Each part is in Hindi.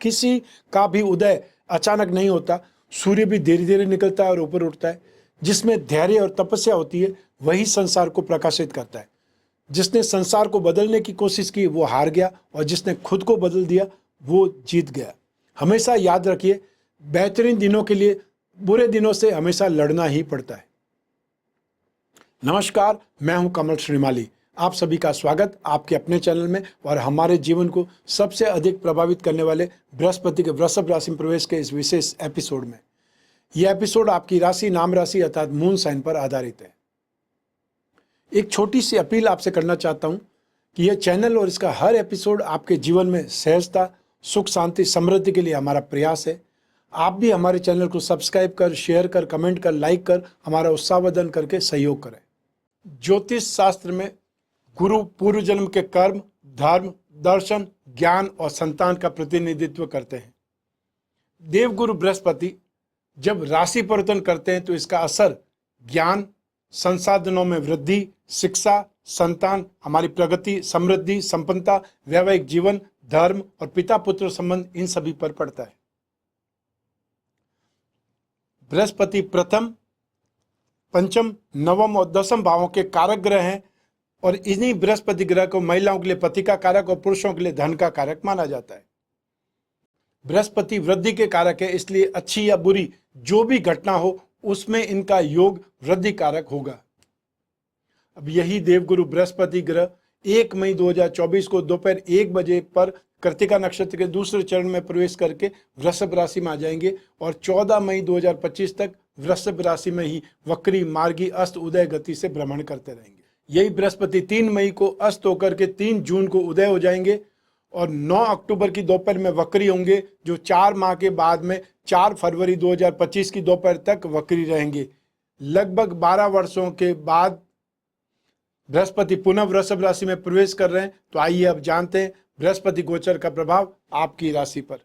किसी का भी उदय अचानक नहीं होता, सूर्य भी धीरे धीरे निकलता है और ऊपर उठता है। जिसमें धैर्य और तपस्या होती है वही संसार को प्रकाशित करता है। जिसने संसार को बदलने की कोशिश की वो हार गया, और जिसने खुद को बदल दिया वो जीत गया। हमेशा याद रखिए, बेहतरीन दिनों के लिए बुरे दिनों से हमेशा लड़ना ही पड़ता है। नमस्कार, मैं हूं कमल श्रीमाली। आप सभी का स्वागत आपके अपने चैनल में और हमारे जीवन को सबसे अधिक प्रभावित करने वाले बृहस्पति के वृषभ राशि में प्रवेश के इस विशेष एपिसोड में। यह एपिसोड आपकी राशि, नाम राशि अर्थात मून साइन पर आधारित है। एक छोटी सी अपील आपसे करना चाहता हूं कि यह चैनल और इसका हर एपिसोड आपके जीवन में सहजता, सुख, शांति, समृद्धि के लिए हमारा प्रयास है। आप भी हमारे चैनल को सब्सक्राइब कर, शेयर कर, कमेंट कर, लाइक कर, हमारा उत्साहवर्धन करके सहयोग करें। ज्योतिष शास्त्र में गुरु पूर्व जन्म के कर्म, धर्म, दर्शन, ज्ञान और संतान का प्रतिनिधित्व करते हैं। देवगुरु बृहस्पति जब राशि परिवर्तन करते हैं तो इसका असर ज्ञान, संसाधनों में वृद्धि, शिक्षा, संतान, हमारी प्रगति, समृद्धि, संपन्नता, वैवाहिक जीवन, धर्म और पिता पुत्र संबंध, इन सभी पर पड़ता है। बृहस्पति प्रथम, पंचम, नवम और दसम भावों के कारक ग्रह हैं और इन्हीं बृहस्पति ग्रह को महिलाओं के लिए पति का कारक और पुरुषों के लिए धन का कारक माना जाता है। बृहस्पति वृद्धि के कारक है, इसलिए अच्छी या बुरी जो भी घटना हो उसमें इनका योग वृद्धि कारक होगा। अब यही देवगुरु बृहस्पति ग्रह 1 मई 2024 को दोपहर 1 बजे पर कृत्तिका नक्षत्र के दूसरे चरण में प्रवेश करके वृषभ राशि में आ जाएंगे और 14 मई 2025 तक वृषभ राशि में ही वक्री, मार्गी, अस्त, उदय गति से भ्रमण करते रहेंगे। यही बृहस्पति 3 मई को अस्त होकर के 3 जून को उदय हो जाएंगे और 9 अक्टूबर की दोपहर में वक्री होंगे, जो 4 माह के बाद में 4 फरवरी 2025 की दोपहर तक वक्री रहेंगे। लगभग 12 वर्षों के बाद बृहस्पति पुनः वृषभ राशि में प्रवेश कर रहे हैं। तो आइए अब जानते हैं बृहस्पति गोचर का प्रभाव आपकी राशि पर।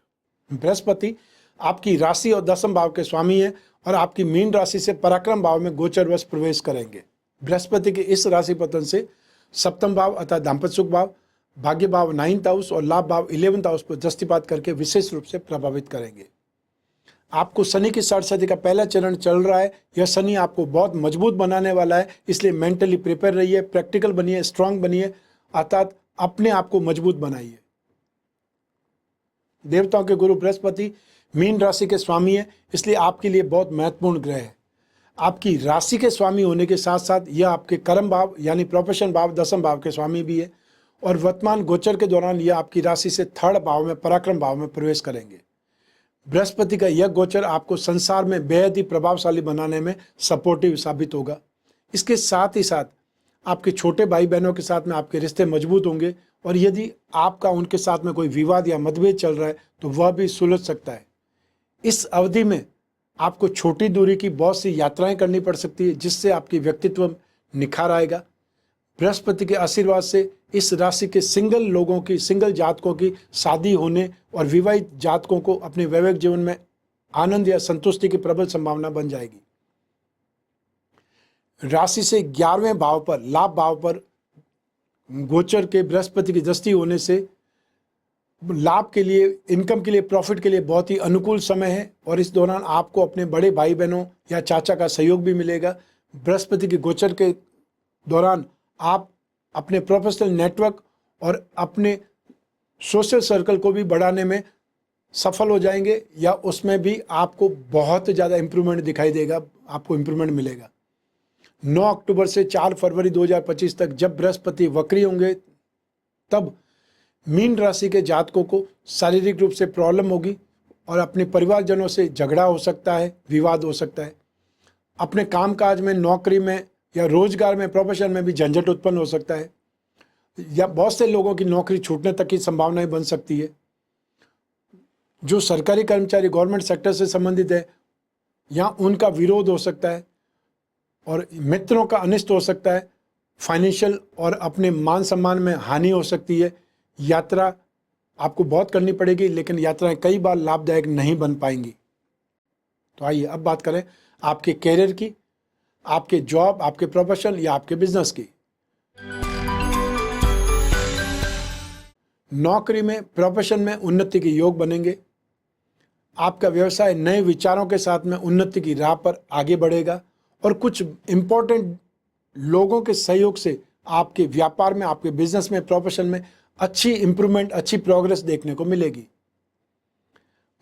बृहस्पति आपकी राशि और दसम भाव के स्वामी है और आपकी मीन राशि से पराक्रम भाव में गोचरवश प्रवेश करेंगे। बृहस्पति के इस राशि पतन से सप्तम भाव अर्थात दाम्पत्य सुख भाव, भाग्य भाव 9th हाउस और लाभ भाव 11th हाउस पर दृष्टिपात करके विशेष रूप से प्रभावित करेंगे। आपको शनि की षाढ़शती का पहला चरण चल रहा है। यह शनि आपको बहुत मजबूत बनाने वाला है, इसलिए मेंटली प्रिपेयर रहिए, प्रैक्टिकल बनिए, स्ट्रांग बनिए, अर्थात अपने आप को मजबूत बनाइए। देवताओं के गुरु बृहस्पति मीन राशि के स्वामी है, इसलिए आपके लिए बहुत महत्वपूर्ण ग्रह है। आपकी राशि के स्वामी होने के साथ साथ यह आपके कर्म भाव यानी प्रोफेशन भाव, दसम भाव के स्वामी भी है और वर्तमान गोचर के दौरान यह आपकी राशि से 3rd भाव में पराक्रम भाव में प्रवेश करेंगे। बृहस्पति का यह गोचर आपको संसार में बेहद ही प्रभावशाली बनाने में सपोर्टिव साबित होगा। इसके साथ ही साथ आपके छोटे भाई बहनों के साथ में आपके रिश्ते मजबूत होंगे और यदि आपका उनके साथ में कोई विवाद या मतभेद चल रहा है तो वह भी सुलझ सकता है। इस अवधि में आपको छोटी दूरी की बहुत सी यात्राएं करनी पड़ सकती है, जिससे आपकी व्यक्तित्व निखार आएगा। बृहस्पति के आशीर्वाद से इस राशि के सिंगल लोगों की, सिंगल जातकों की शादी होने और विवाहित जातकों को अपने वैवाहिक जीवन में आनंद या संतुष्टि की प्रबल संभावना बन जाएगी। राशि से 11वें भाव पर, लाभ भाव पर गोचर के बृहस्पति की दृष्टि होने से लाभ के लिए, इनकम के लिए, प्रॉफिट के लिए बहुत ही अनुकूल समय है और इस दौरान आपको अपने बड़े भाई बहनों या चाचा का सहयोग भी मिलेगा। बृहस्पति के गोचर के दौरान आप अपने प्रोफेशनल नेटवर्क और अपने सोशल सर्कल को भी बढ़ाने में सफल हो जाएंगे या उसमें भी आपको बहुत ज़्यादा इम्प्रूवमेंट दिखाई देगा, आपको इम्प्रूवमेंट मिलेगा। 9 अक्टूबर से 4 फरवरी 2025 तक जब बृहस्पति वक्री होंगे तब मीन राशि के जातकों को शारीरिक रूप से प्रॉब्लम होगी और अपने परिवारजनों से झगड़ा हो सकता है, विवाद हो सकता है। अपने कामकाज में, नौकरी में या रोजगार में, प्रोफेशन में भी झंझट उत्पन्न हो सकता है या बहुत से लोगों की नौकरी छूटने तक की संभावनाएं बन सकती है। जो सरकारी कर्मचारी गवर्नमेंट सेक्टर से संबंधित है यहाँ उनका विरोध हो सकता है और मित्रों का अनिष्ट हो सकता है। फाइनेंशियल और अपने मान सम्मान में हानि हो सकती है। यात्रा आपको बहुत करनी पड़ेगी, लेकिन यात्राएं कई बार लाभदायक नहीं बन पाएंगी। तो आइए अब बात करें आपके कैरियर की, आपके जॉब, आपके प्रोफेशन या आपके बिजनेस की। नौकरी में, प्रोफेशन में उन्नति के योग बनेंगे। आपका व्यवसाय नए विचारों के साथ में उन्नति की राह पर आगे बढ़ेगा और कुछ इम्पोर्टेंट लोगों के सहयोग से आपके व्यापार में, आपके बिजनेस में, प्रोफेशन में अच्छी इंप्रूवमेंट, अच्छी प्रोग्रेस देखने को मिलेगी।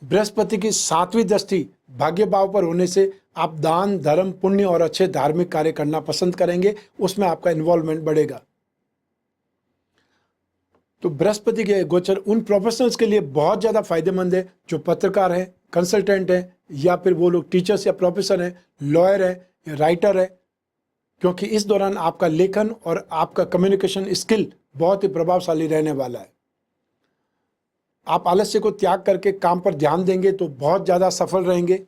बृहस्पति की 7वीं दृष्टि भाग्य भाव पर होने से आप दान, धर्म, पुण्य और अच्छे धार्मिक कार्य करना पसंद करेंगे, उसमें आपका इन्वॉल्वमेंट बढ़ेगा। तो बृहस्पति के गोचर उन प्रोफेशनल्स के लिए बहुत ज़्यादा फायदेमंद है जो पत्रकार हैं, कंसल्टेंट हैं, या फिर वो लोग टीचर्स या प्रोफेसर हैं, लॉयर हैं या राइटर है, क्योंकि इस दौरान आपका लेखन और आपका कम्युनिकेशन स्किल बहुत ही प्रभावशाली रहने वाला है। आप आलस्य को त्याग करके काम पर ध्यान देंगे तो बहुत ज़्यादा सफल रहेंगे।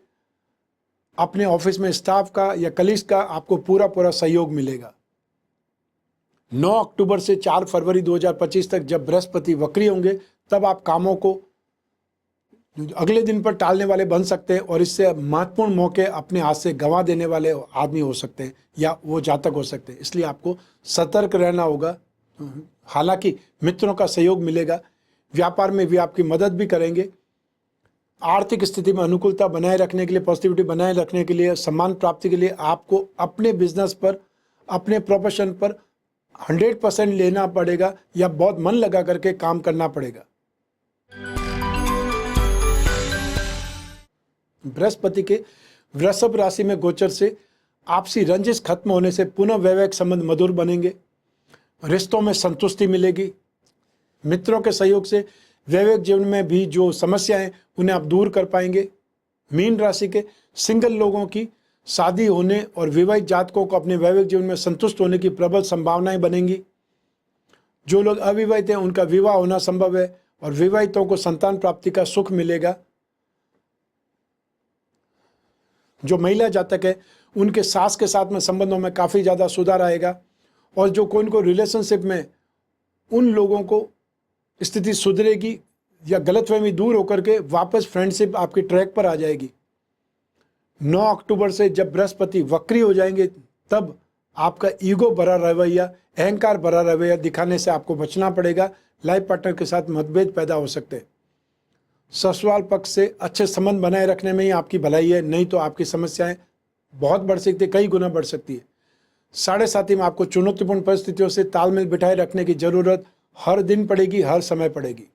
अपने ऑफिस में स्टाफ का या कलीग्स का आपको पूरा सहयोग मिलेगा। 9 अक्टूबर से 4 फरवरी 2025 तक जब बृहस्पति वक्री होंगे तब आप कामों को अगले दिन पर टालने वाले बन सकते हैं और इससे महत्वपूर्ण मौके अपने हाथ से गंवा देने वाले आदमी हो सकते हैं या वो जातक हो सकते हैं, इसलिए आपको सतर्क रहना होगा। हालांकि मित्रों का सहयोग मिलेगा, व्यापार में भी आपकी मदद भी करेंगे। आर्थिक स्थिति में अनुकूलता बनाए रखने के लिए, पॉजिटिविटी बनाए रखने के लिए, सम्मान प्राप्ति के लिए आपको अपने बिजनेस पर, अपने प्रोफेशन पर 100% लेना पड़ेगा या बहुत मन लगा करके काम करना पड़ेगा। बृहस्पति के वृषभ राशि में गोचर से आपसी रंजिश खत्म होने से पुनः वैवाहिक संबंध मधुर बनेंगे, रिश्तों में संतुष्टि मिलेगी। मित्रों के सहयोग से वैवाहिक जीवन में भी जो समस्याएं उन्हें आप दूर कर पाएंगे। मीन राशि के सिंगल लोगों की शादी होने और विवाहित जातकों को अपने वैवाहिक जीवन में संतुष्ट होने की प्रबल संभावनाएं बनेंगी। जो लोग अविवाहित हैं उनका विवाह होना संभव है और विवाहितों को संतान प्राप्ति का सुख मिलेगा। जो महिला जातक है उनके सास के साथ में संबंधों में काफ़ी ज़्यादा सुधार आएगा और जो कोई रिलेशनशिप में उन लोगों को स्थिति सुधरेगी या गलतफहमी दूर होकर के वापस फ्रेंडशिप आपकी ट्रैक पर आ जाएगी। 9 अक्टूबर से जब बृहस्पति वक्री हो जाएंगे तब आपका ईगो भरा रवैया, अहंकार भरा रवैया दिखाने से आपको बचना पड़ेगा। लाइफ पार्टनर के साथ मतभेद पैदा हो सकते हैं। ससुराल पक्ष से अच्छे संबंध बनाए रखने में ही आपकी भलाई है, नहीं तो आपकी समस्याएं बहुत बढ़ सकती है, कई गुना बढ़ सकती है। 7.5 में आपको चुनौतीपूर्ण परिस्थितियों से तालमेल बिठाए रखने की जरूरत हर दिन पड़ेगी, हर समय पड़ेगी।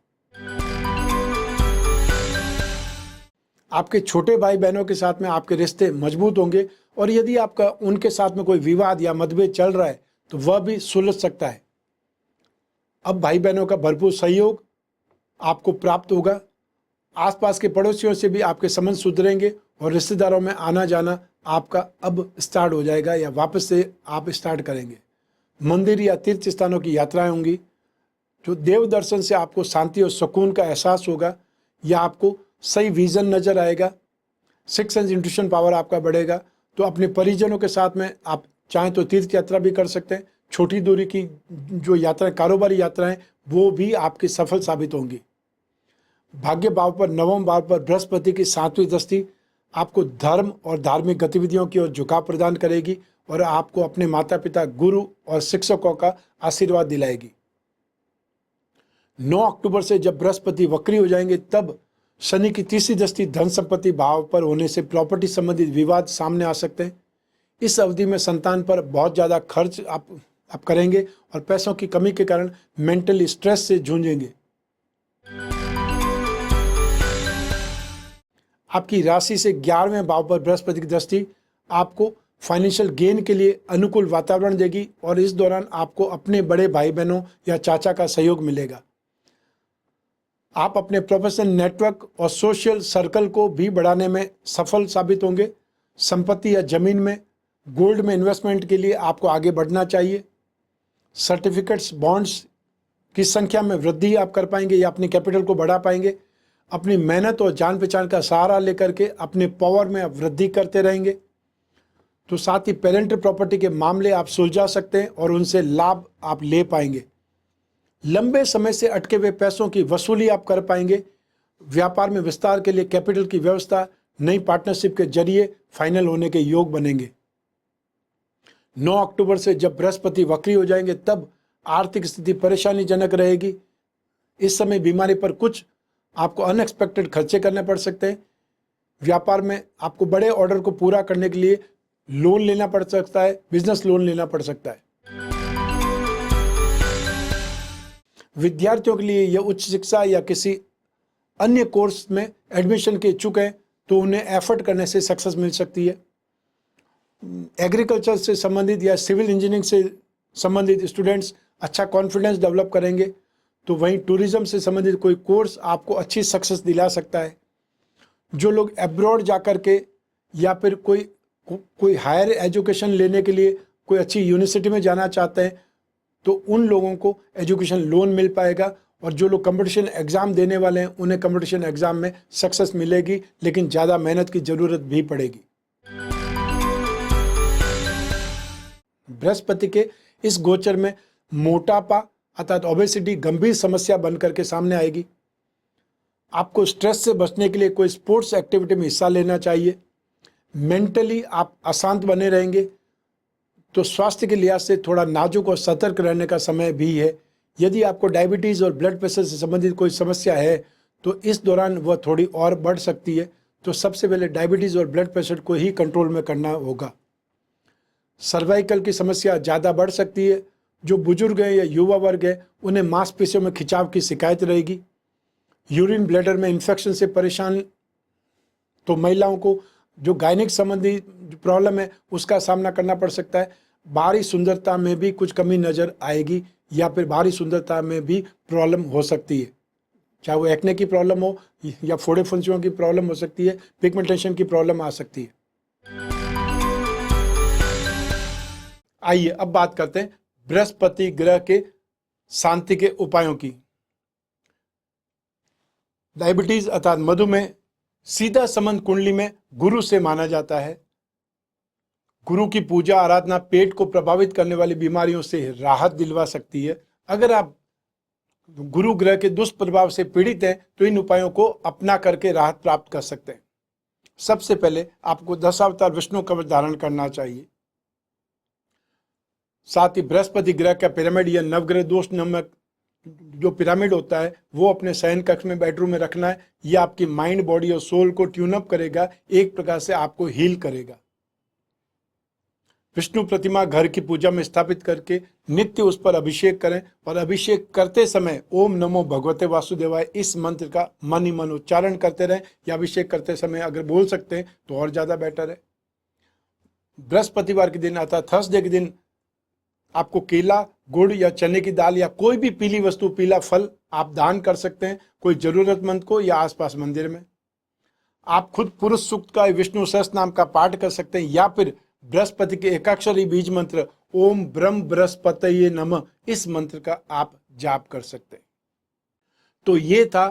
आपके छोटे भाई बहनों के साथ में आपके रिश्ते मजबूत होंगे और यदि आपका उनके साथ में कोई विवाद या मतभेद चल रहा है तो वह भी सुलझ सकता है। अब भाई बहनों का भरपूर सहयोग आपको प्राप्त होगा। आसपास के पड़ोसियों से भी आपके संबंध सुधरेंगे और रिश्तेदारों में आना जाना आपका अब स्टार्ट हो जाएगा या वापस से आप स्टार्ट करेंगे। मंदिर या तीर्थ स्थानों की यात्राएं होंगी। जो देव दर्शन से आपको शांति और सुकून का एहसास होगा या आपको सही विजन नजर आएगा। सिक्स सेंस इंट्यूशन पावर आपका बढ़ेगा। तो अपने परिजनों के साथ में आप चाहें तो तीर्थ यात्रा भी कर सकते हैं। छोटी दूरी की जो यात्राएं, कारोबारी यात्राएं, वो भी आपकी सफल साबित होंगी। भाग्य भाव पर, नवम भाव पर बृहस्पति की 7वीं दृष्टि आपको धर्म और धार्मिक गतिविधियों की ओर झुकाव प्रदान करेगी और आपको अपने माता पिता, गुरु और शिक्षकों का आशीर्वाद दिलाएगी। 9 अक्टूबर से जब बृहस्पति वक्री हो जाएंगे तब शनि की 3री दृष्टि धन संपत्ति भाव पर होने से प्रॉपर्टी संबंधित विवाद सामने आ सकते हैं। इस अवधि में संतान पर बहुत ज़्यादा खर्च आप करेंगे और पैसों की कमी के कारण मेंटली स्ट्रेस से जूझेंगे। आपकी राशि से 11वें भाव पर बृहस्पति की दृष्टि आपको फाइनेंशियल गेन के लिए अनुकूल वातावरण देगी और इस दौरान आपको अपने बड़े भाई बहनों या चाचा का सहयोग मिलेगा। आप अपने प्रोफेशनल नेटवर्क और सोशल सर्कल को भी बढ़ाने में सफल साबित होंगे। संपत्ति या जमीन में, गोल्ड में इन्वेस्टमेंट के लिए आपको आगे बढ़ना चाहिए। सर्टिफिकेट्स, बॉन्ड्स की संख्या में वृद्धि आप कर पाएंगे या अपने कैपिटल को बढ़ा पाएंगे। अपनी मेहनत और जान पहचान का सहारा लेकर के अपने पावर में आप वृद्धि करते रहेंगे। तो साथ ही पेरेंटल प्रॉपर्टी के मामले आप सुलझा सकते हैं और उनसे लाभ आप ले पाएंगे। लंबे समय से अटके हुए पैसों की वसूली आप कर पाएंगे। व्यापार में विस्तार के लिए कैपिटल की व्यवस्था नई पार्टनरशिप के जरिए फाइनल होने के योग बनेंगे। 9 अक्टूबर से जब बृहस्पति वक्री हो जाएंगे तब आर्थिक स्थिति परेशानीजनक रहेगी। इस समय बीमारी पर कुछ आपको अनएक्सपेक्टेड खर्चे करने पड़ सकते हैं। व्यापार में आपको बड़े ऑर्डर को पूरा करने के लिए लोन लेना पड़ सकता है, बिजनेस लोन लेना पड़ सकता है। विद्यार्थियों के लिए या उच्च शिक्षा या किसी अन्य कोर्स में एडमिशन के इच्छुक हैं तो उन्हें एफर्ट करने से सक्सेस मिल सकती है। एग्रीकल्चर से संबंधित या सिविल इंजीनियरिंग से संबंधित स्टूडेंट्स अच्छा कॉन्फिडेंस डेवलप करेंगे। तो वहीं टूरिज्म से संबंधित कोई कोर्स आपको अच्छी सक्सेस दिला सकता है। जो लोग एब्रॉड जाकर के या फिर कोई हायर एजुकेशन लेने के लिए कोई अच्छी यूनिवर्सिटी में जाना चाहते हैं तो उन लोगों को एजुकेशन लोन मिल पाएगा। और जो लोग कंपटीशन एग्ज़ाम देने वाले हैं उन्हें कंपटीशन एग्ज़ाम में सक्सेस मिलेगी, लेकिन ज़्यादा मेहनत की ज़रूरत भी पड़ेगी। बृहस्पति के इस गोचर में मोटापा अर्थात ओबेसिटी गंभीर समस्या बनकर के सामने आएगी। आपको स्ट्रेस से बचने के लिए कोई स्पोर्ट्स एक्टिविटी में हिस्सा लेना चाहिए। मेंटली आप अशांत बने रहेंगे, तो स्वास्थ्य के लिहाज से थोड़ा नाजुक और सतर्क रहने का समय भी है। यदि आपको डायबिटीज़ और ब्लड प्रेशर से संबंधित कोई समस्या है तो इस दौरान वह थोड़ी और बढ़ सकती है। तो सबसे पहले डायबिटीज़ और ब्लड प्रेशर को ही कंट्रोल में करना होगा। सर्वाइकल की समस्या ज़्यादा बढ़ सकती है। जो बुजुर्ग हैं या युवा वर्ग है उन्हें मांसपेशियों में खिंचाव की शिकायत रहेगी। यूरिन ब्लैडर में इन्फेक्शन से परेशान तो महिलाओं को जो गायनिक संबंधी प्रॉब्लम है उसका सामना करना पड़ सकता है। बाहरी सुंदरता में भी कुछ कमी नज़र आएगी या फिर बाहरी सुंदरता में भी प्रॉब्लम हो सकती है, चाहे वो एक्ने की प्रॉब्लम हो या फोड़े फुंसियों की प्रॉब्लम हो सकती है, पिगमेंटेशन की प्रॉब्लम आ सकती है। आइए अब बात करते हैं बृहस्पति ग्रह के शांति के उपायों की। डायबिटीज अर्थात मधुमेह सीधा संबंध कुंडली में गुरु से माना जाता है। गुरु की पूजा आराधना पेट को प्रभावित करने वाली बीमारियों से राहत दिलवा सकती है। अगर आप गुरु ग्रह के दुष्प्रभाव से पीड़ित हैं तो इन उपायों को अपना करके राहत प्राप्त कर सकते हैं। सबसे पहले आपको दशावतार विष्णु कवच धारण करना चाहिए। साथ ही बृहस्पति ग्रह का पिरामिड या नवग्रह दोष नामक जो पिरामिड होता है वो अपने शयन कक्ष में बेडरूम में रखना है। यह आपकी माइंड बॉडी और सोल को ट्यून अप करेगा, एक प्रकार से आपको हील करेगा। विष्णु प्रतिमा घर की पूजा में स्थापित करके नित्य उस पर अभिषेक करें और अभिषेक करते समय ओम नमो भगवते वासुदेवाय इस मंत्र का मन ही मन उच्चारण करते रहें, या अभिषेक करते समय अगर बोल सकते हैं तो और ज़्यादा बेटर है। बृहस्पतिवार के दिन अर्थात थर्सडे के दिन आपको केला, गुड़ या चने की दाल या कोई भी पीली वस्तु, पीला फल आप दान कर सकते हैं कोई जरूरतमंद को या आसपास मंदिर में। आप खुद पुरुष सूक्त का विष्णु सहस्त्र नाम का पाठ कर सकते हैं या फिर बृहस्पति के एकाक्षरी बीज मंत्र ओम ब्रह्म बृहस्पतये नमः इस मंत्र का आप जाप कर सकते हैं। तो ये था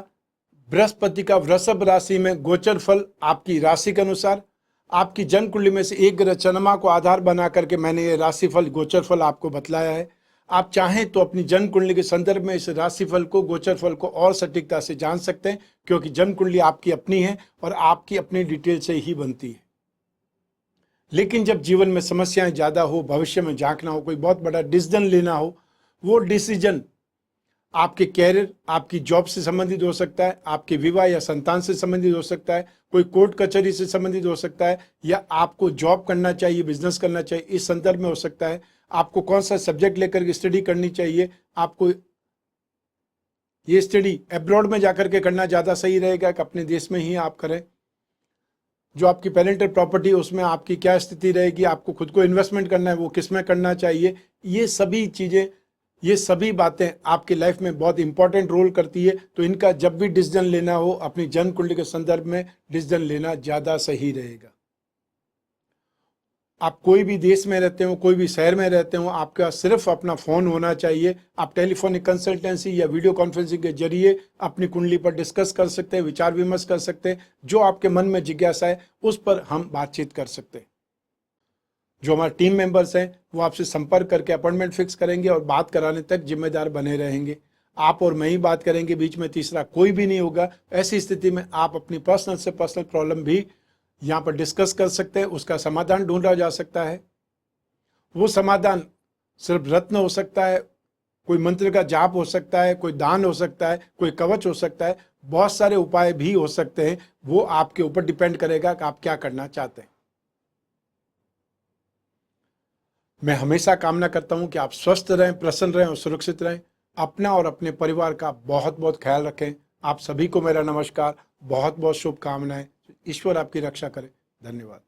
बृहस्पति का वृषभ राशि में गोचर फल आपकी राशि के अनुसार। आपकी जन्म कुंडली में से एक ग्रह चंद्रमा को आधार बना करके मैंने ये राशिफल गोचर फल आपको बतलाया है। आप चाहें तो अपनी जन्म कुंडली के संदर्भ में इस राशिफल को, गोचर फल को और सटीकता से जान सकते हैं, क्योंकि जन्म कुंडली आपकी अपनी है और आपकी अपनी डिटेल से ही बनती है। लेकिन जब जीवन में समस्याएं ज़्यादा हो, भविष्य में झांकना हो, कोई बहुत बड़ा डिसीजन लेना हो, वो डिसीजन आपके कैरियर, आपकी जॉब से संबंधित हो सकता है, आपके विवाह या संतान से संबंधित हो सकता है, कोई कोर्ट कचहरी से संबंधित हो सकता है, या आपको जॉब करना चाहिए, बिजनेस करना चाहिए, इस संदर्भ में हो सकता है। आपको कौन सा सब्जेक्ट लेकर स्टडी करनी चाहिए, आपको ये स्टडी एब्रॉड में जाकर के करना ज़्यादा सही रहेगा कि अपने देश में ही आप करें। जो आपकी पेरेंटल प्रॉपर्टी है उसमें आपकी क्या स्थिति रहेगी, आपको खुद को इन्वेस्टमेंट करना है वो किस में करना चाहिए, ये सभी चीज़ें, ये सभी बातें आपकी लाइफ में बहुत इंपॉर्टेंट रोल करती है। तो इनका जब भी डिसीजन लेना हो अपनी जन्म कुंडली के संदर्भ में डिसीजन लेना ज़्यादा सही रहेगा। आप कोई भी देश में रहते हो, कोई भी शहर में रहते हो, आपका सिर्फ अपना फ़ोन होना चाहिए। आप टेलीफोनिक कंसल्टेंसी या वीडियो कॉन्फ्रेंसिंग के जरिए अपनी कुंडली पर डिस्कस कर सकते हैं, विचार विमर्श कर सकते हैं। जो आपके मन में जिज्ञासा है उस पर हम बातचीत कर सकते हैं। जो हमारे टीम मेंबर्स हैं वो आपसे संपर्क करके अपॉइंटमेंट फिक्स करेंगे और बात कराने तक जिम्मेदार बने रहेंगे। आप और मैं ही बात करेंगे, बीच में तीसरा कोई भी नहीं होगा। ऐसी स्थिति में आप अपनी पर्सनल से पर्सनल प्रॉब्लम भी यहाँ पर डिस्कस कर सकते हैं, उसका समाधान ढूंढा जा सकता है। वो समाधान सिर्फ रत्न हो सकता है, कोई मंत्र का जाप हो सकता है, कोई दान हो सकता है, कोई कवच हो सकता है, बहुत सारे उपाय भी हो सकते हैं। वो आपके ऊपर डिपेंड करेगा कि आप क्या करना चाहते हैं। मैं हमेशा कामना करता हूं कि आप स्वस्थ रहें, प्रसन्न रहें और सुरक्षित रहें। अपना और अपने परिवार का बहुत बहुत ख्याल रखें। आप सभी को मेरा नमस्कार, बहुत बहुत शुभकामनाएं। ईश्वर आपकी रक्षा करे। धन्यवाद।